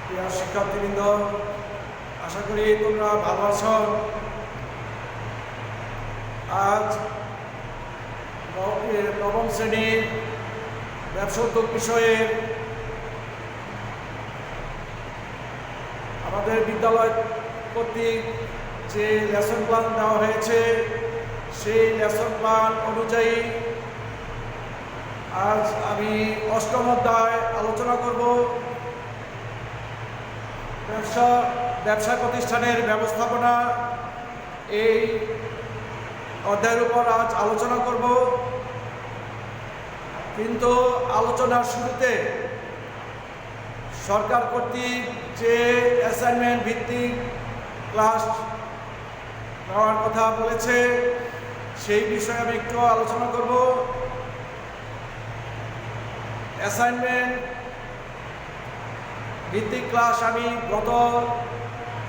প্রিয় শিক্ষার্থীবৃন্দ, আশা করি তোমরা ভালো আছো। আজ নবম শ্রেণীর ব্যবসা উদ্যোগ বিষয়ে আমাদের বিদ্যালয় কর্তৃক যে লেসন প্ল্যান দেওয়া হয়েছে, সেই লেসন প্ল্যান অনুযায়ী আজ আমি অষ্টম অধ্যায় আলোচনা করব। ব্যবসা প্রতিষ্ঠানের ব্যবস্থাপনা, এই অধ্যায়ের উপর আজ আলোচনা করব। কিন্তু আলোচনার শুরুতে সরকার কর্তৃক যে অ্যাসাইনমেন্ট ভিত্তিক ক্লাস নেওয়ার কথা বলেছে, সেই বিষয়ে আমি একটু আলোচনা করব। অ্যাসাইনমেন্ট ভিত্তিক ক্লাস আমি গত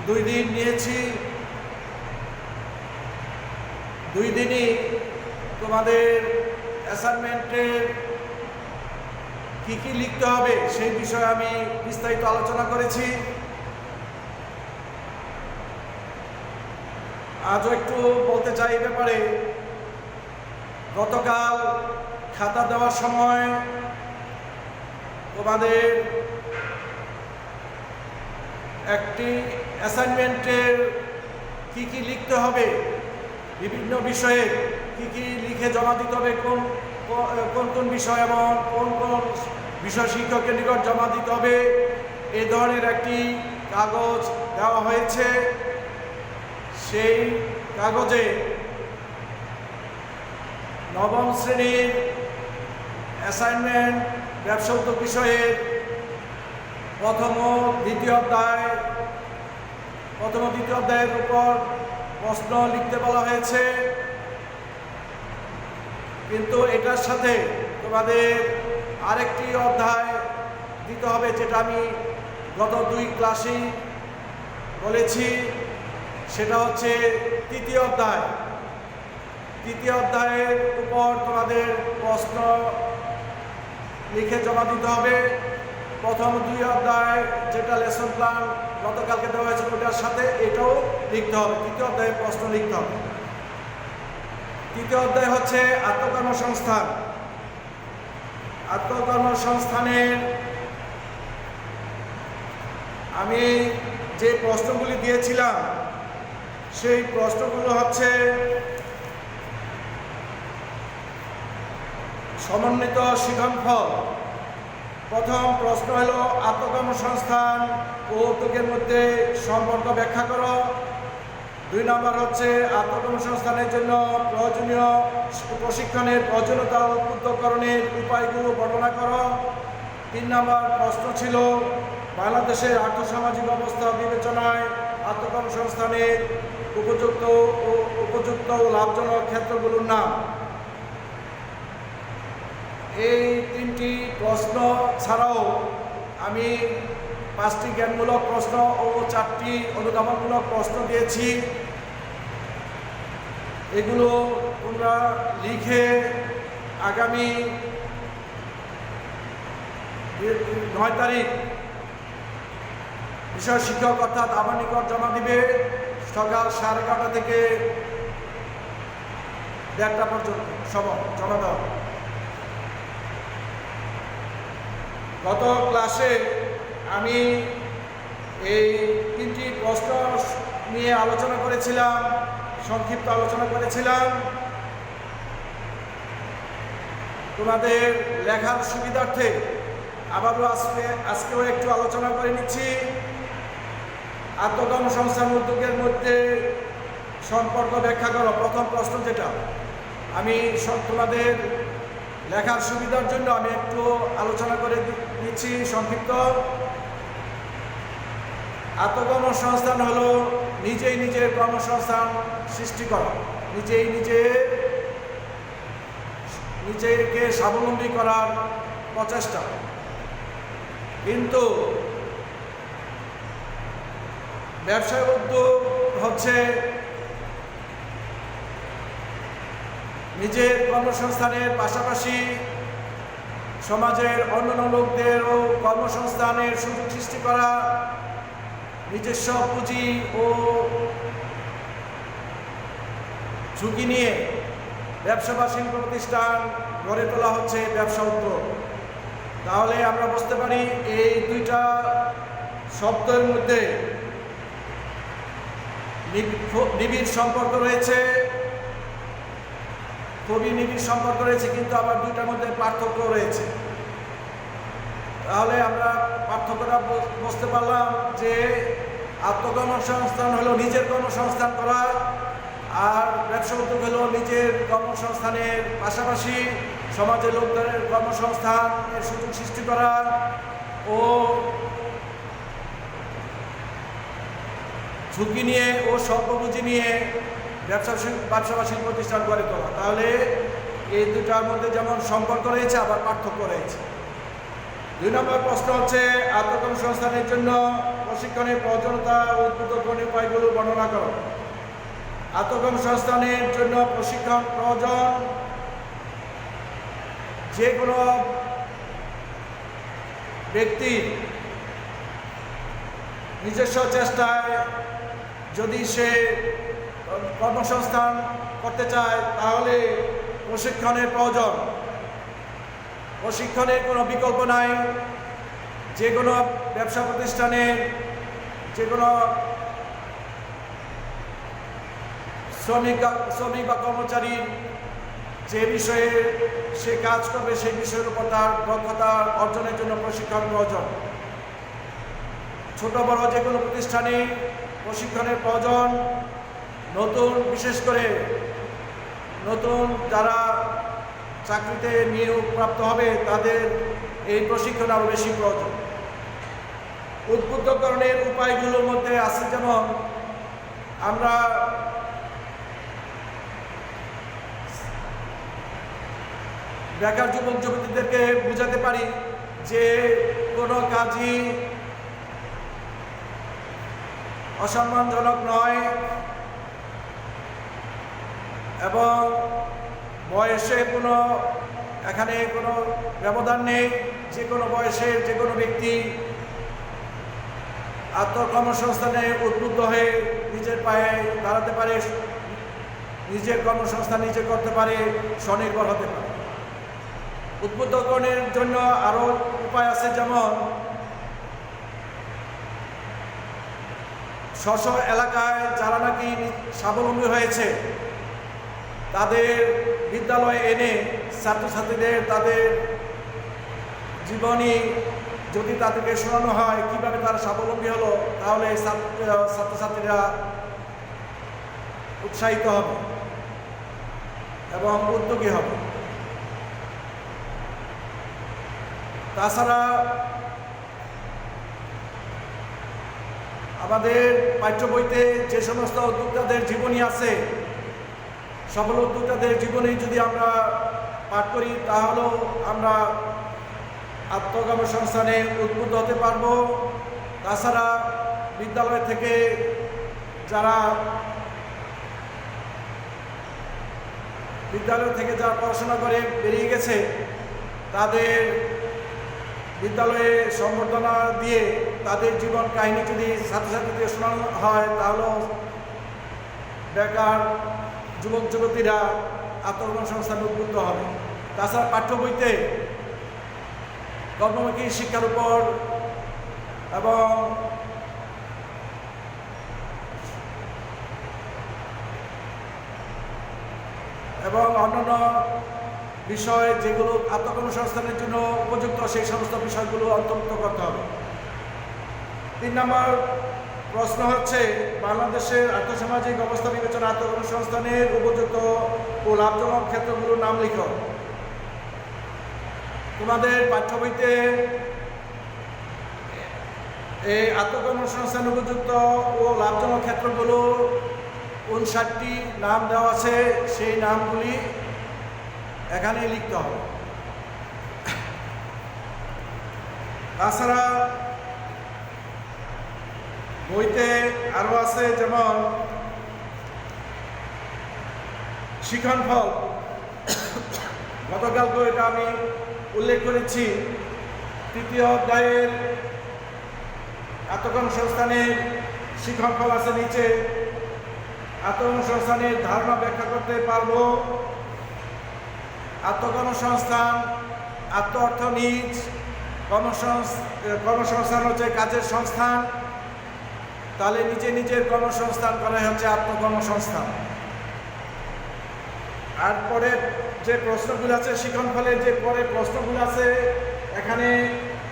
2 দিন নিয়েছি। 2 দিনই তোমাদের অ্যাসাইনমেন্টের কী কী লিখতে হবে সেই বিষয়ে আমি বিস্তারিত আলোচনা করেছি। আজও একটু বলতে চাই এই ব্যাপারে। গতকাল খাতা দেওয়ার সময় তোমাদের একটি অ্যাসাইনমেন্টের কি কি লিখতে হবে, বিভিন্ন বিষয়ে কি কি লিখে জমা দিতে হবে, কোন কোন বিষয় এবং কোন কোন বিষয় শিক্ষকের নিকট জমা দিতে হবে, এই ধরনের একটি কাগজ দেওয়া হয়েছে। সেই কাগজে নবম শ্রেণীর অ্যাসাইনমেন্ট ব্যবসা উদ্যোগ বিষয়ের প্রথম ও দ্বিতীয় অধ্যায়ের উপর প্রশ্ন লিখতে বলা হয়েছে। কিন্তু এটার সাথে তোমাদের আরেকটি অধ্যায় দিতে হবে, যেটা আমি গত 2 ক্লাসেই বলেছি। সেটা হচ্ছে তৃতীয় অধ্যায়। তৃতীয় অধ্যায়ের উপর তোমাদের প্রশ্ন লিখে জমা দিতে হবে। প্রথম 2 অধ্যায় যেটা লেসন প্ল্যান গতকালকে দেওয়া হয়েছে, ওটার সাথে এটাও লিখতে হবে। তৃতীয় অধ্যায়ে প্রশ্ন লিখতে হবে। তৃতীয় অধ্যায় হচ্ছে আত্মকর্মসংস্থান। আত্মকর্মসংস্থানের আমি যে প্রশ্নগুলি দিয়েছিলাম, সেই প্রশ্নগুলো হচ্ছে সমন্বিত শিক্ষণফল। প্রথম প্রশ্ন হলো আত্মকর্মসংস্থান ও উদ্যোগের মধ্যে সম্পর্ক ব্যাখ্যা করো। 2 নম্বর হচ্ছে আত্মকর্মসংস্থানের জন্য প্রয়োজনীয় প্রশিক্ষণের প্রয়োজনীয়তা উদ্বুদ্ধকরণের উপায়গুলো বর্ণনা করো। 3 নম্বর প্রশ্ন ছিল বাংলাদেশের আর্থসামাজিক অবস্থা বিবেচনায় আত্মকর্মসংস্থানের উপযুক্ত ও লাভজনক ক্ষেত্রগুলোর নাম। এই 3টি প্রশ্ন ছাড়াও আমি 5টি জ্ঞানমূলক প্রশ্ন ও 4টি অনুধাবনমূলক প্রশ্ন দিয়েছি। এগুলো তোমরা লিখে আগামী 9 তারিখ বিষয় শিক্ষক অর্থাৎ আমার নিকট জমা দিবে। সকাল 11:30 থেকে 1:30 পর্যন্ত সময় জমা দেওয়া। গত ক্লাসে আমি এই 3টি প্রশ্ন নিয়ে আলোচনা করেছিলাম, সংক্ষিপ্ত আলোচনা করেছিলাম। তোমাদের লেখার সুবিধার্থে আবারও আজকেও একটু আলোচনা করে নিচ্ছি। আত্মকর্মসংস্থান উদ্যোগের মধ্যে সম্পর্ক ব্যাখ্যা করো, প্রথম প্রশ্ন যেটা। আমি তোমাদের লেখার সুবিধার জন্য আমি একটু আলোচনা করে দিচ্ছি সংক্ষিপ্ত। আত্মকর্মসংস্থান হলো নিজেই নিজের কর্মসংস্থান সৃষ্টি করা, নিজেকে স্বাবলম্বী করার প্রচেষ্টা। কিন্তু ব্যবসায় উদ্যোগ হচ্ছে নিজের কর্মসংস্থানের পাশাপাশি সমাজের অন্যান্য লোকদেরও কর্মসংস্থানের সুযোগ সৃষ্টি করা, নিজস্ব পুঁজি ও ঝুঁকি নিয়ে ব্যবসা বা শিল্প প্রতিষ্ঠান গড়ে তোলা হচ্ছে ব্যবসা উদ্যোগ। তাহলে আমরা বুঝতে পারি এই দুইটা শব্দের মধ্যে নিবিড় সম্পর্ক রয়েছে, খুবই নিবিড় সম্পর্ক রয়েছে, কিন্তু আবার দুইটার মধ্যে পার্থক্য রয়েছে। তাহলে আমরা পার্থক্যটা বুঝতে পারলাম যে আত্মকর্মসংস্থান হলো নিজের কর্মসংস্থান করা, আর ব্যবসা উদ্যোগ হলো নিজের কর্মসংস্থানের পাশাপাশি সমাজের লোকদের কর্মসংস্থানের সুযোগ সৃষ্টি করা ও ঝুঁকি নিয়ে ও স্বল্প পুঁজি নিয়ে ব্যবসা বা শিল্প প্রতিষ্ঠান গড়ে তোলা। তাহলে এই দুটার মধ্যে যেমন সম্পর্ক রয়েছে আবার পার্থক্য রয়েছে। 2 নম্বর প্রশ্ন হচ্ছে আত্মকর্মসংস্থানের জন্য প্রশিক্ষণের প্রয়োজনীয়তা ও উদ্বুদ্ধকরণীয় উপায়গুলো বর্ণনা করো। আত্মকর্মসংস্থানের জন্য প্রশিক্ষণ প্রয়োজন। যে কোনো ব্যক্তি নিজস্ব চেষ্টায় যদি সে কর্মসংস্থান করতে চায় তাহলে প্রশিক্ষণের প্রয়োজন। প্রশিক্ষণের কোনো বিকল্প নাই। যে কোনো ব্যবসা প্রতিষ্ঠানে যে কোনো শ্রমিক বা কর্মচারী যে বিষয়ে সে কাজ করবে সেই বিষয়ের উপর তার দক্ষতা অর্জনের জন্য প্রশিক্ষণ প্রয়োজন। ছোট বড় যে কোনো প্রতিষ্ঠানে প্রশিক্ষণের প্রয়োজন। নতুন, বিশেষ করে নতুন যারা চাকরিতে নিয়োগ প্রাপ্ত হবে তাদের এই প্রশিক্ষণ আরও বেশি প্রয়োজন। উদ্বুদ্ধকরণের উপায়গুলোর মধ্যে আছে যেমন আমরা বেকার যুবক যুবতীদেরকে বোঝাতে পারি যে কোনো কাজই অসম্মানজনক নয় এবং বয়সে এখানে কোনো ব্যবধান নেই। যে কোনো বয়সের যে কোনো ব্যক্তি আত্মকর্মসংস্থানে উদ্বুদ্ধ হয়ে নিজের পায়ে দাঁড়াতে পারে, নিজের কর্মসংস্থান নিজে করতে পারে, স্বনির্ভর হতে পারে। উদ্বুদ্ধকরণের জন্য আরও উপায় আছে, যেমন স্ব এলাকায় যারা নাকি স্বাবলম্বী হয়েছে তাদের বিদ্যালয়ে এনে ছাত্রছাত্রীদের তাদের জীবনী যদি তাদেরকে শোনানো হয় কিভাবে তারা স্বাবলম্বী হলো, তাহলে ছাত্রছাত্রীরা উৎসাহিত হবে এবং উদ্যোগী হবে। তাছাড়া আমাদের পাঠ্য বইতে যে সমস্ত উদ্যোক্তাদের জীবনী আছে, সফল উদ্যোক্তাদের জীবনী যদি আমরা পাঠ করি তাহলেও আমরা আত্মকর্মসংস্থানে উদ্বুদ্ধ হতে পারব। তাছাড়া বিদ্যালয় থেকে যারা পড়াশোনা করে বেরিয়ে গেছে তাদের বিদ্যালয়ে সম্বর্ধনা দিয়ে তাদের জীবন কাহিনী যদি ছাত্রছাত্রীদের শোনানো হয় তাহলেও বেকার যুবক যুবতীরা আত্মকর্মসংস্থানে উদ্বুদ্ধ হবে। তাছাড়া পাঠ্য বইতে কর্মমুখী শিক্ষার উপর এবং অন্যান্য বিষয় যেগুলো আত্মকর্মসংস্থানের জন্য উপযুক্ত সেই সমস্ত বিষয়গুলো অন্তর্ভুক্ত করতে হবে। 3 নম্বর প্রশ্ন হচ্ছে বাংলাদেশের আর্থসামাজিক অবস্থা বিবেচনা আত্মকর্মসংস্থানের উপযুক্ত ও লাভজনক ক্ষেত্রগুলোর নাম লিখো। তোমাদের পাঠ্য বইতে এই আত্মকর্মসংস্থান উপযুক্ত ও লাভজনক ক্ষেত্রগুলো 59টি নাম দেওয়া আছে, সেই নামগুলি এখানে লিখতে হবে। তাছাড়া বইতে আরো আছে যেমন শিক্ষণফল। গতকালকে এটা আমি উল্লেখ করেছি। তৃতীয় অধ্যায়ের আত্মকর্মসংস্থানের শিক্ষাফল আছে নিচে। আত্মকর্মসংস্থানের ধারণা ব্যাখ্যা করতে পারব। আত্মকর্মসংস্থান, আত্ম অর্থ নিজ, কর্মসংস্থান হচ্ছে কাজের সংস্থান, তাহলে নিজের কর্মসংস্থান করা হচ্ছে আত্মকর্মসংস্থান। আর পরে যে প্রশ্নগুলো আছে শিক্ষণফলের যে পরে প্রশ্নগুলো আছে, এখানে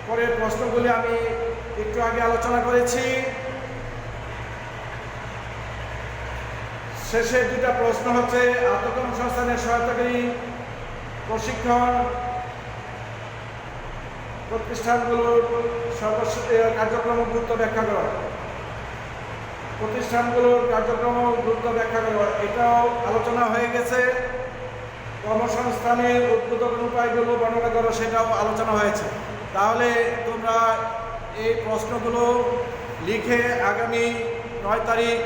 পরের প্রশ্নগুলি আমি একটু আগে আলোচনা করেছি। শেষের দুটা প্রশ্ন হচ্ছে আত্মকর্মসংস্থানের সহায়তাকারী প্রশিক্ষণ প্রতিষ্ঠানগুলোর কার্যক্রম গুরুত্ব ব্যাখ্যা করা, প্রতিষ্ঠানগুলোর কার্যক্রম গুরুত্ব ব্যাখ্যা করা, এটাও আলোচনা হয়ে গেছে। কর্মসংস্থানের উদ্বোধন উপায়গুলো বর্ণনা করো, সেটাও আলোচনা হয়েছে। তাহলে তোমরা এই প্রশ্নগুলো লিখে আগামী 9 তারিখ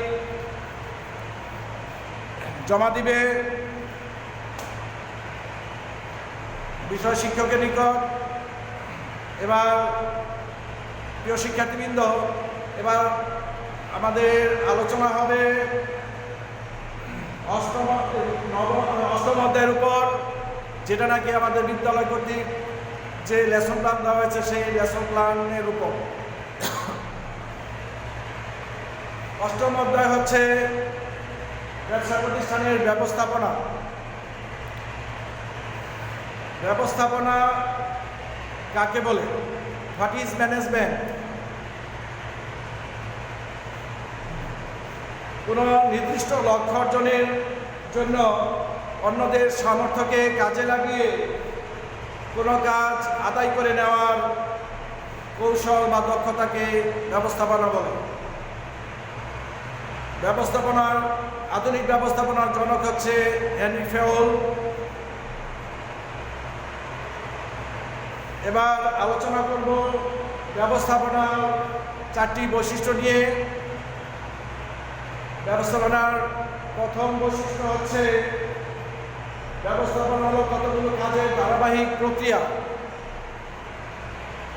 জমা দিবে বিষয় শিক্ষকের নিকট। এবার প্রিয় শিক্ষার্থীবৃন্দ, এবার আমাদের আলোচনা হবে অষ্টম অধ্যায়ের উপর, যেটা নাকি আমাদের বিদ্যালয় কর্তৃক যে লেসন প্ল্যান দেওয়া হয়েছে সেই লেসন প্ল্যানের উপর। অষ্টম অধ্যায় হচ্ছে ব্যবসা প্রতিষ্ঠানের ব্যবস্থাপনা। ব্যবস্থাপনা কাকে বলে? What is management? কোনো নির্দিষ্ট লক্ষ্য অর্জনের জন্য অন্যদের সামর্থ্যকে কাজে লাগিয়ে কোনো কাজ আদায় করে নেওয়ার কৌশল বা দক্ষতাকে ব্যবস্থাপনা বলে। ব্যবস্থাপনার আধুনিক ব্যবস্থাপনার জনক হচ্ছে হেনরি ফেওল। এবার আলোচনা করব ব্যবস্থাপনার 4টি বৈশিষ্ট্য নিয়ে। ব্যবস্থাপনার প্রথম বৈশিষ্ট্য হচ্ছে ব্যবস্থাপনা হলো কতগুলো কাজের ধারাবাহিক প্রক্রিয়া।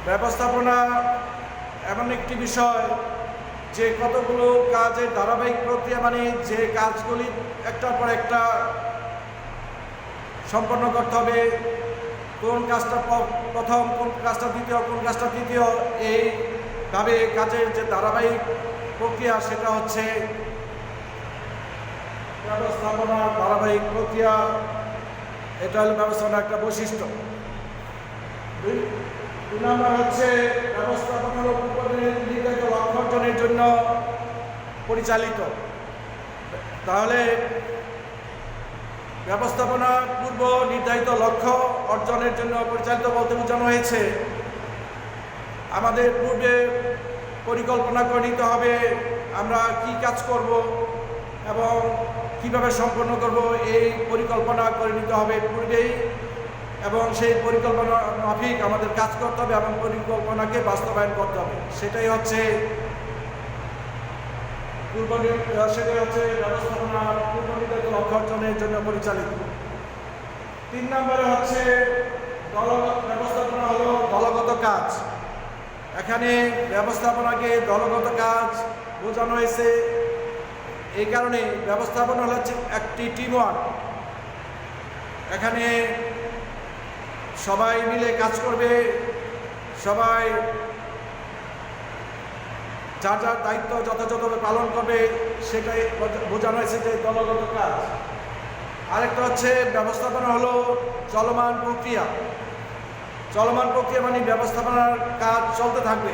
ব্যবস্থাপনা এমন একটি বিষয় যে কতগুলো কাজের ধারাবাহিক প্রক্রিয়া, মানে যে কাজগুলি একটার পর একটা সম্পন্ন করতে হবে। কোন কাজটা প্রথম, কোন কাজটা দ্বিতীয়, কোন কাজটা তৃতীয়, এইভাবে কাজের যে ধারাবাহিক প্রক্রিয়া সেটা হচ্ছে ব্যবস্থাপনার ধারাবাহিক প্রক্রিয়া। এটা হলো ব্যবস্থাপনার একটা বৈশিষ্ট্য। 2 নম্বর হচ্ছে ব্যবস্থাপনার নির্ধারিত লক্ষ্য অর্জনের জন্য পরিচালিত। তাহলে ব্যবস্থাপনা পূর্ব নির্ধারিত লক্ষ্য অর্জনের জন্য পরিচালিত বলতে বোঝানো হয়েছে আমাদের পূর্বে পরিকল্পনা করে নিতে হবে আমরা কি কাজ করব এবং কিভাবে সম্পন্ন করব। এই পরিকল্পনা করে নিতে হবে পূর্বেই, এবং সেই পরিকল্পনা মাফিক আমাদের কাজ করতে হবে এবং পরিকল্পনাকে বাস্তবায়ন করতে হবে। সেটাই হচ্ছে ব্যবস্থাপনার পূর্ব নির্ধারিত লক্ষ্য অর্জনের জন্য পরিচালিত। 3 নম্বরে হচ্ছে ব্যবস্থাপনা হলো দলগত কাজ। এখানে ব্যবস্থাপনাকে দলগত কাজ বোঝানো হয়েছে। এই কারণে ব্যবস্থাপনা হচ্ছে একটি টিমওয়ার্ক। এখানে সবাই মিলে কাজ করবে, সবাই যার যার দায়িত্ব যথাযথভাবে পালন করবে, সেটাই বোঝানো হয়েছে যে দলগত কাজ। আরেকটা হচ্ছে ব্যবস্থাপনা হলো চলমান প্রক্রিয়া। চলমান প্রক্রিয়া মানে ব্যবস্থাপনার কাজ চলতে থাকবে,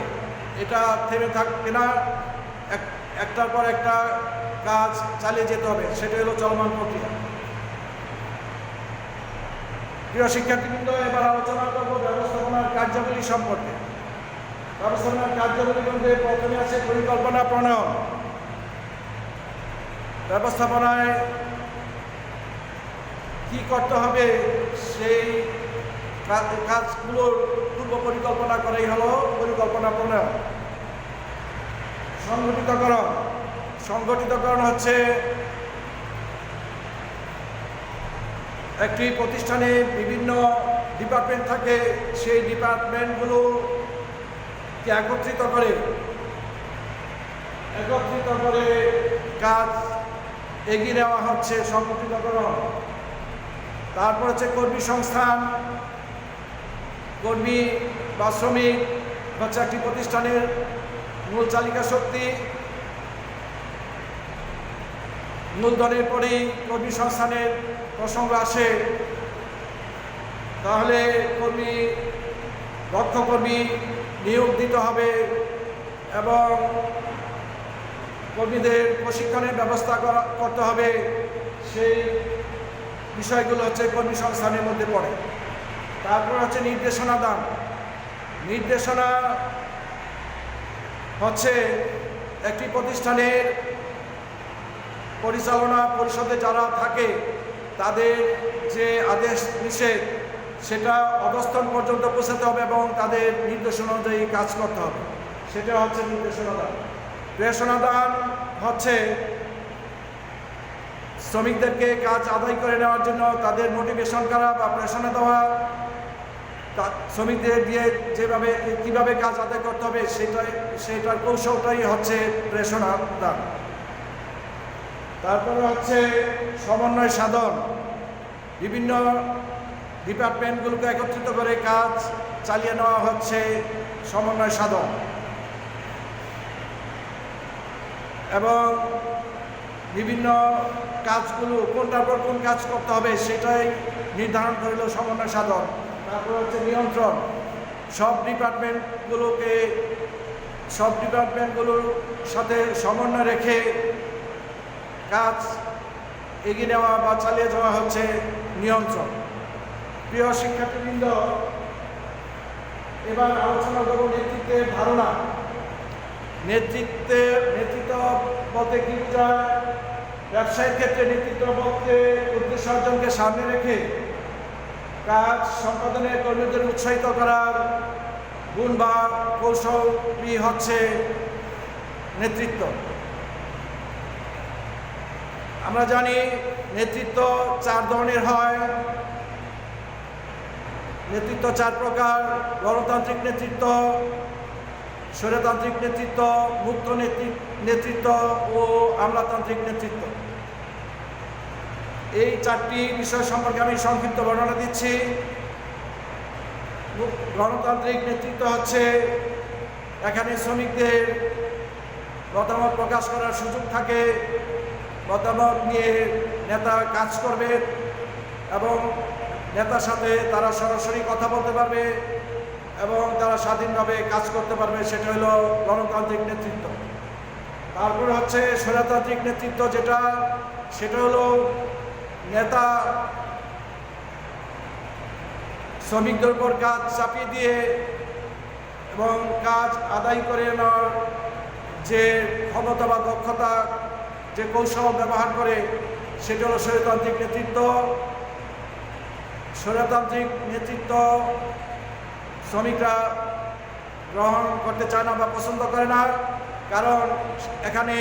এটা থেমে থাকবে না, একটার পর একটা কাজ চালিয়ে যেতে হবে, সেটাই হলো চলমান প্রক্রিয়া। প্রিয় শিক্ষার্থীবৃন্দ, এবার আলোচনা করব ব্যবস্থাপনার কার্যাবলী সম্পর্কে। ব্যবস্থাপনার কার্যাবলীর মধ্যে প্রথমে আছে পরিকল্পনা প্রণয়ন। ব্যবস্থাপনায় কি করতে হবে সেই কাজগুলোর পূর্ব পরিকল্পনা করাই হলো পরিকল্পনা প্রণয়ন। সংগঠিতকরণ। সংগঠিতকরণ হচ্ছে একটি প্রতিষ্ঠানে বিভিন্ন ডিপার্টমেন্ট থাকে, সেই ডিপার্টমেন্টগুলোকে একত্রিত করে কাজ এগিয়ে নেওয়া হচ্ছে, সংগঠিতকরণ। তারপর হচ্ছে কর্মী সংস্থান। কর্মী বা শ্রমিক হচ্ছে একটি প্রতিষ্ঠানের মূল চালিকা শক্তি। মূলধনের পরেই কর্মী সংস্থানের প্রসঙ্গ আসে। তাহলে দক্ষ কর্মী নিয়োগ দিতে হবে এবং কর্মীদের প্রশিক্ষণের ব্যবস্থা করতে হবে। সেই বিষয়গুলো হচ্ছে কর্মী সংস্থানের মধ্যে পড়ে। তারপর হচ্ছে নির্দেশনা দান। নির্দেশনা হচ্ছে একটি প্রতিষ্ঠানের পরিচালনা পরিষদে যারা থাকে তাদের যে আদেশ নিষেধ সেটা অধস্তন পর্যন্ত পৌঁছাতে হবে এবং তাদের নির্দেশনা অনুযায়ী কাজ করতে হবে। সেটা হচ্ছে নির্দেশনা দান। প্রেরণা দান হচ্ছে শ্রমিকদেরকে কাজ আদায় করে নেওয়ার জন্য তাদের মোটিভেশন করা বা প্রেরণা দেওয়া, শ্রমিকদের দিয়ে কীভাবে কাজ আদায় করতে হবে সেটার কৌশলটাই হচ্ছে প্রেরণা দান। তারপরে হচ্ছে সমন্বয় সাধন। বিভিন্ন ডিপার্টমেন্টগুলোকে একত্রিত করে কাজ চালিয়ে নেওয়া হচ্ছে সমন্বয় সাধন এবং বিভিন্ন কাজগুলো কোনটার পর কোন কাজ করতে হবে সেটাই নির্ধারণ করিল সমন্বয় সাধন। তারপর হচ্ছে নিয়ন্ত্রণ। সব ডিপার্টমেন্টগুলোর সাথে সমন্বয় রেখে কাজ এগিয়ে নেওয়া বা চালিয়ে যাওয়া হচ্ছে নিয়ন্ত্রণ। প্রিয় শিক্ষার্থীবৃন্দ, এবার আলোচনা করব নেতৃত্বের ধারণা। নেতৃত্ব বলতে কি বোঝায়? ব্যবসায়ের ক্ষেত্রে নেতৃত্ব বলতে উদ্দেশ্য অর্জনকে সামনে রেখে কাজ সম্পাদনে কর্মীদের উৎসাহিত করার গুণ বা কৌশলই হচ্ছে নেতৃত্ব। আমরা জানি নেতৃত্ব 4 ধরনের হয়। নেতৃত্ব 4 প্রকার: গণতান্ত্রিক নেতৃত্ব, স্বৈরতান্ত্রিক নেতৃত্ব, মুক্ত নেতৃত্ব ও আমলাতান্ত্রিক নেতৃত্ব। এই 4টি বিষয় সম্পর্কে আমি সংক্ষিপ্ত বর্ণনা দিচ্ছি। গণতান্ত্রিক নেতৃত্ব হচ্ছে এখানে শ্রমিকদের মতামত প্রকাশ করার সুযোগ থাকে, মতামত নিয়ে নেতা কাজ করবে এবং নেতার সাথে তারা সরাসরি কথা বলতে পারবে এবং তারা স্বাধীনভাবে কাজ করতে পারবে, সেটা হলো গণতান্ত্রিক নেতৃত্ব। তারপরে হচ্ছে স্বৈরতান্ত্রিক নেতৃত্ব, সেটা হলো নেতা শ্রমিকদের উপর কাজ চাপিয়ে দিয়ে এবং কাজ আদায় করে নেওয়ার যে ক্ষমতা বা দক্ষতা, যে কৌশল ব্যবহার করে, সেটা হলো স্বৈরতান্ত্রিক নেতৃত্ব। স্বৈরতান্ত্রিক নেতৃত্ব শ্রমিকরা গ্রহণ করতে চায় না বা পছন্দ করে না, কারণ এখানে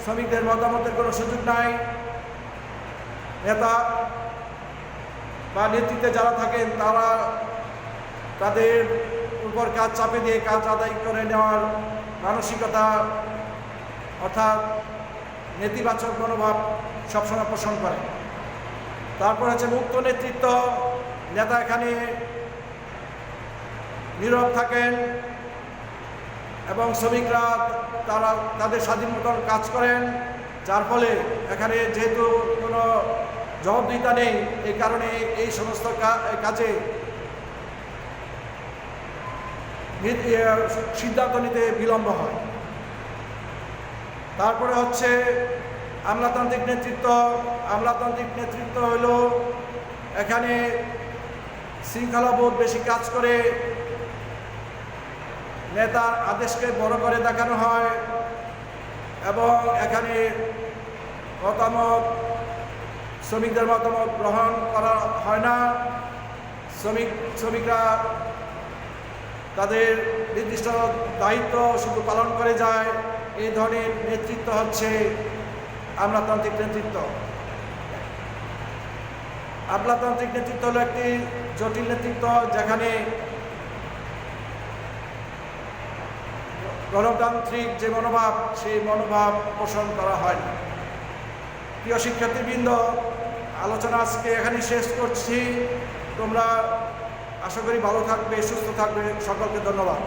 শ্রমিকদের মতামতের কোনো সুযোগ নাই। নেতা বা নেতৃত্বে যারা থাকেন তারা তাদের উপর কাজ চাপে দিয়ে কাজ আদায় করে নেওয়ার মানসিকতা অর্থাৎ নেতিবাচক মনোভাব সবসময় পোষণ করে। তারপর হচ্ছে মুক্ত নেতৃত্ব। নেতা এখানে নীরব থাকেন এবং শ্রমিকরা তাদের স্বাধীন মতন কাজ করেন, যার ফলে এখানে যেহেতু কোনো জবাবদিহিতা নেই, এই কারণে এই সমস্ত কাজে সিদ্ধান্ত নিতে বিলম্ব হয়। তারপরে হচ্ছে আমলাতান্ত্রিক নেতৃত্ব। আমলাতান্ত্রিক নেতৃত্ব হলো এখানে শৃঙ্খলাবোধ বেশি কাজ করে, নেতার আদেশকে বড় করে দেখানো হয় এবং এখানে শ্রমিকদের মতামত গ্রহণ করা হয় না। শ্রমিকরা তাদের নির্দিষ্ট দায়িত্ব শুধু পালন করে যায়। এই ধরনের নেতৃত্ব হচ্ছে আমলাতান্ত্রিক নেতৃত্ব। আমলাতান্ত্রিক নেতৃত্ব হলো একটি জটিল নেতৃত্ব, যেখানে গণতান্ত্রিক যে মনোভাব, সেই মনোভাব পোষণ করা হয় না। প্রিয় শিক্ষার্থীবৃন্দ, আলোচনা আজকে এখানে শেষ করছি। তোমরা আশা করি ভালো থাকবে, সুস্থ থাকবে। সকলকে ধন্যবাদ।